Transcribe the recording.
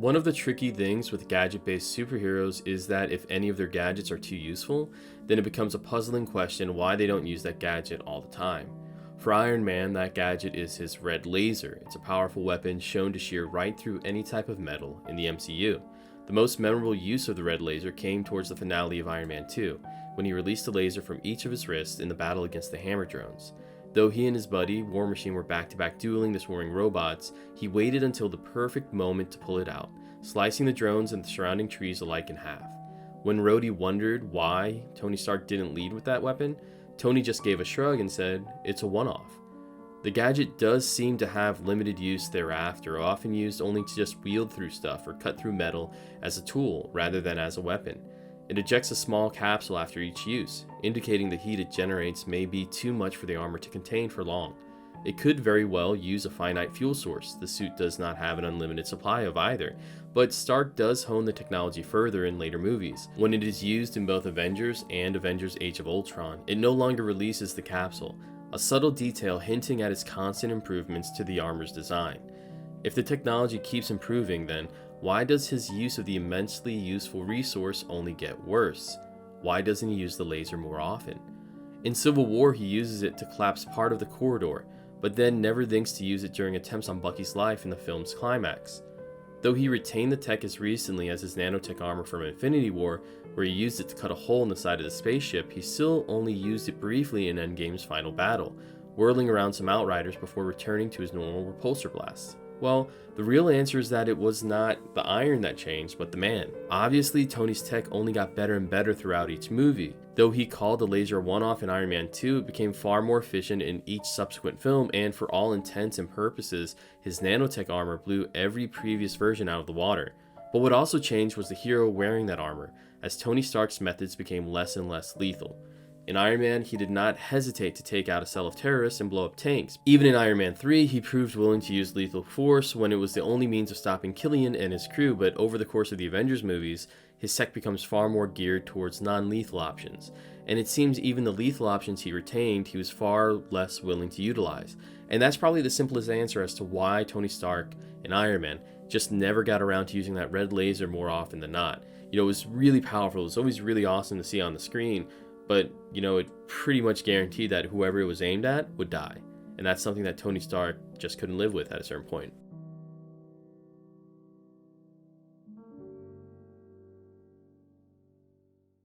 One of the tricky things with gadget-based superheroes is that if any of their gadgets are too useful, then it becomes a puzzling question why they don't use that gadget all the time. For Iron Man, that gadget is his red laser. It's a powerful weapon shown to shear right through any type of metal in the MCU. The most memorable use of the red laser came towards the finale of Iron Man 2, when he released the laser from each of his wrists in the battle against the Hammer drones. Though he and his buddy, War Machine, were back-to-back dueling the swarming robots, he waited until the perfect moment to pull it out, slicing the drones and the surrounding trees alike in half. When Rhodey wondered why Tony Stark didn't lead with that weapon, Tony just gave a shrug and said, "It's a one-off." The gadget does seem to have limited use thereafter, often used only to just wield through stuff or cut through metal as a tool rather than as a weapon. It ejects a small capsule after each use, indicating the heat it generates may be too much for the armor to contain for long. It could very well use a finite fuel source. The suit does not have an unlimited supply of either, but Stark does hone the technology further in later movies. When it is used in both Avengers and Avengers Age of Ultron, it no longer releases the capsule, a subtle detail hinting at its constant improvements to the armor's design. If the technology keeps improving, then why does his use of the immensely useful resource only get worse? Why doesn't he use the laser more often? In Civil War, he uses it to collapse part of the corridor, but then never thinks to use it during attempts on Bucky's life in the film's climax. Though he retained the tech as recently as his nanotech armor from Infinity War, where he used it to cut a hole in the side of the spaceship, he still only used it briefly in Endgame's final battle, whirling around some Outriders before returning to his normal repulsor blasts. Well, the real answer is that it was not the iron that changed, but the man. Obviously, Tony's tech only got better and better throughout each movie. Though he called the laser a one-off in Iron Man 2, it became far more efficient in each subsequent film, and for all intents and purposes, his nanotech armor blew every previous version out of the water. But what also changed was the hero wearing that armor, as Tony Stark's methods became less and less lethal. In Iron Man, he did not hesitate to take out a cell of terrorists and blow up tanks. Even in Iron Man 3, he proved willing to use lethal force when it was the only means of stopping Killian and his crew, but over the course of the Avengers movies, his tech becomes far more geared towards non-lethal options. And it seems even the lethal options he retained, he was far less willing to utilize. And that's probably the simplest answer as to why Tony Stark in Iron Man just never got around to using that red laser more often than not. It was really powerful, it was always really awesome to see on the screen, but, it pretty much guaranteed that whoever it was aimed at would die. And that's something that Tony Stark just couldn't live with at a certain point.